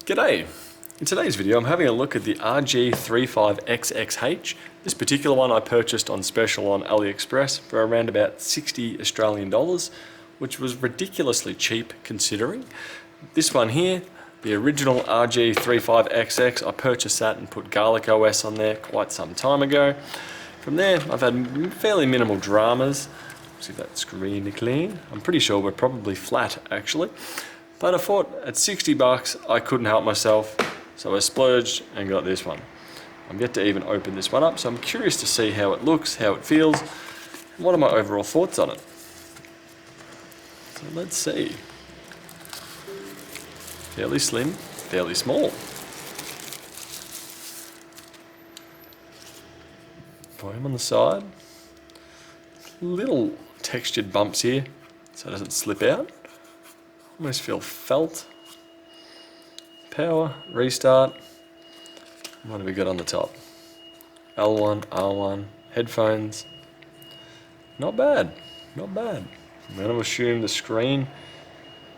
G'day! In today's video I'm having a look at the RG35XX H. This particular one I purchased on special on AliExpress for around about 60 Australian dollars, which was ridiculously cheap considering. This one here, the original RG35XX, I purchased that and put Garlic OS on there quite some time ago. From there I've had fairly minimal dramas. See if that screen is clean. I'm pretty sure we're probably flat actually. But I thought at 60 bucks I couldn't help myself, so I splurged and got this one. I'm yet to even open this one up, so I'm curious to see how it looks, how it feels, and what are my overall thoughts on it. So let's see. Fairly slim, fairly small. Volume on the side. Little textured bumps here, so it doesn't slip out. Almost feel felt. Power, restart. What have we got on the top? L1, R1, headphones. Not bad, not bad. I'm going to assume the screen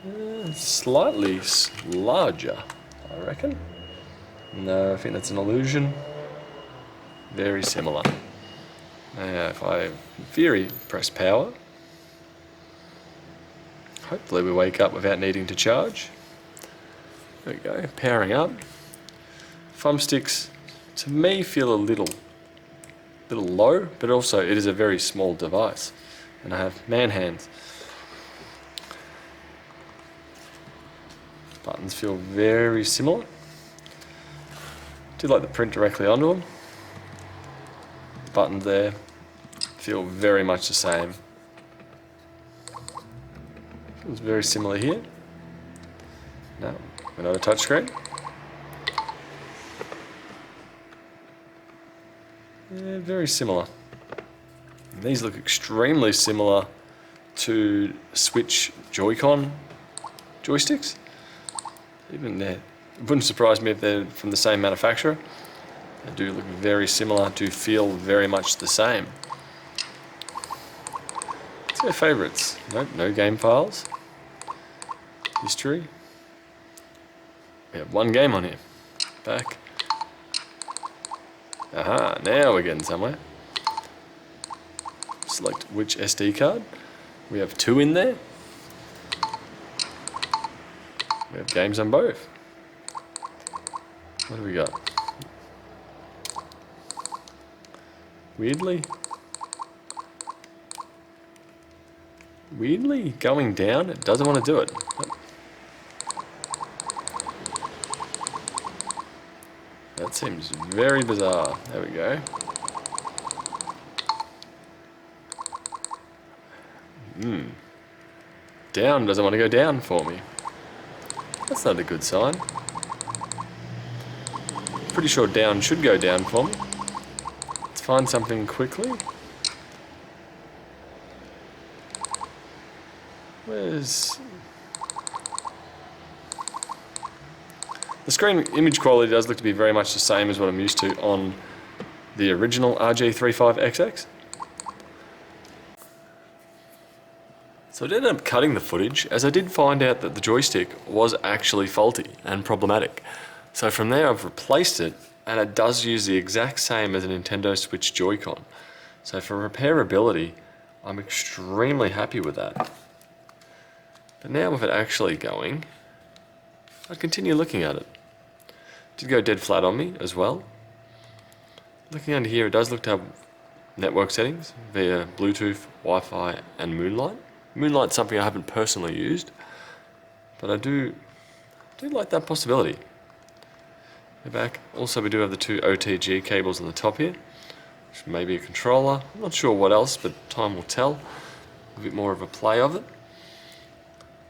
is slightly larger, I reckon. No, I think that's an illusion. Very similar. Now if I, in theory, press power, hopefully we wake up without needing to charge. There we go, powering up. Thumbsticks, to me, feel a little low, but also it is a very small device. And I have man hands. Buttons feel very similar. Do like the print directly onto them. Buttons there feel very much the same. It's very similar here. No, we're not a touchscreen. Yeah, very similar. And these look extremely similar to Switch Joy-Con joysticks. Even there, it wouldn't surprise me if they're from the same manufacturer. They do look very similar, do feel very much the same. What's their favourites? Nope, no game files. History. We have one game on here. Back. Aha, now we're getting somewhere. Select which SD card. We have two in there. We have games on both. What do we got? Weirdly going down, it doesn't want to do it. That seems very bizarre. There we go. Down doesn't want to go down for me. That's not a good sign. Pretty sure down should go down for me. Let's find something quickly. Where's... The screen image quality does look to be very much the same as what I'm used to on the original RG35XX. So I ended up cutting the footage as I did find out that the joystick was actually faulty and problematic. So from there I've replaced it and it does use the exact same as a Nintendo Switch Joy-Con. So for repairability, I'm extremely happy with that. But now with it actually going, I'd continue looking at it. It did go dead flat on me as well. Looking under here, it does look to have network settings via Bluetooth, Wi-Fi and Moonlight. Moonlight's something I haven't personally used, but I do like that possibility. Go back. Also we do have the two OTG cables on the top here, which may be a controller. I'm not sure what else, but time will tell. A bit more of a play of it.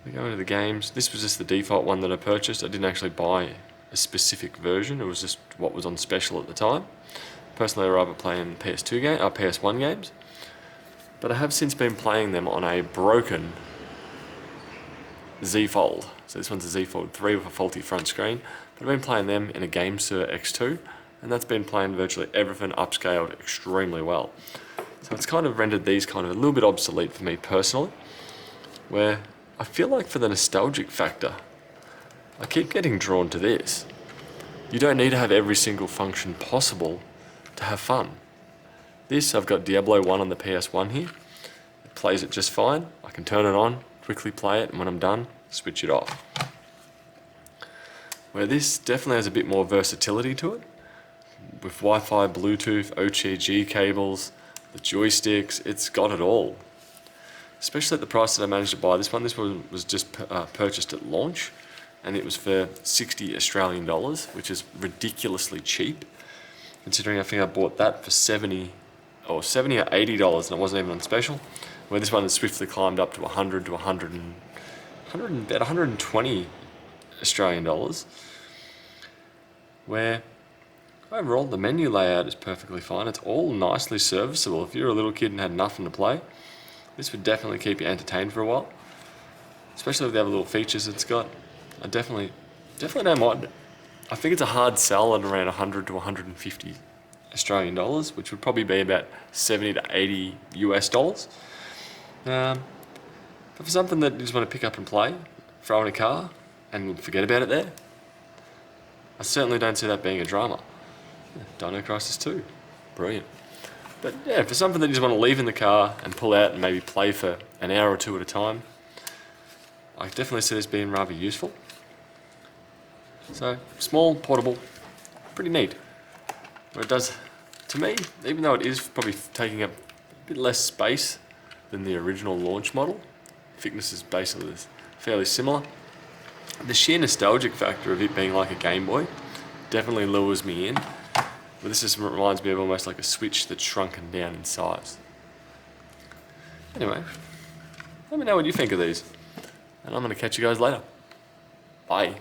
We go into the games. This was just the default one that I purchased. I didn't actually buy a specific version. It was just what was on special at the time. Personally, I rather playing PS1 games, but I have since been playing them on a broken Z Fold. So this one's a Z Fold 3 with a faulty front screen. But I've been playing them in a GameSir X2, and that's been playing virtually everything upscaled extremely well. So it's kind of rendered these kind of a little bit obsolete for me personally, where I feel like for the nostalgic factor, I keep getting drawn to this. You don't need to have every single function possible to have fun. This, I've got Diablo 1 on the PS1 here. It plays it just fine. I can turn it on, quickly play it, and when I'm done, switch it off. Where this definitely has a bit more versatility to it. With Wi-Fi, Bluetooth, OTG cables, the joysticks, it's got it all. Especially at the price that I managed to buy this one. This one was just purchased at launch, and it was for 60 Australian dollars, which is ridiculously cheap, considering I think I bought that for 70 or $80, and it wasn't even on special. Where this one has swiftly climbed up to 100 to 120 Australian dollars. Where overall the menu layout is perfectly fine. It's all nicely serviceable. If you're a little kid and had nothing to play, this would definitely keep you entertained for a while, especially with the other little features it's got. I definitely don't mind it. I think it's a hard sell at around 100 to 150 Australian dollars, which would probably be about 70 to 80 US dollars. But for something that you just want to pick up and play, throw in a car, and forget about it there, I certainly don't see that being a drama. Dino Crisis 2, brilliant. But yeah, for something that you just want to leave in the car and pull out and maybe play for an hour or two at a time, I definitely see this being rather useful. So, small, portable, pretty neat. But it does, to me, even though it is probably taking up a bit less space than the original launch model, thickness is basically fairly similar. The sheer nostalgic factor of it being like a Game Boy definitely lures me in. But this just reminds me of almost like a Switch that's shrunken down in size. Anyway, let me know what you think of these. And I'm going to catch you guys later. Bye.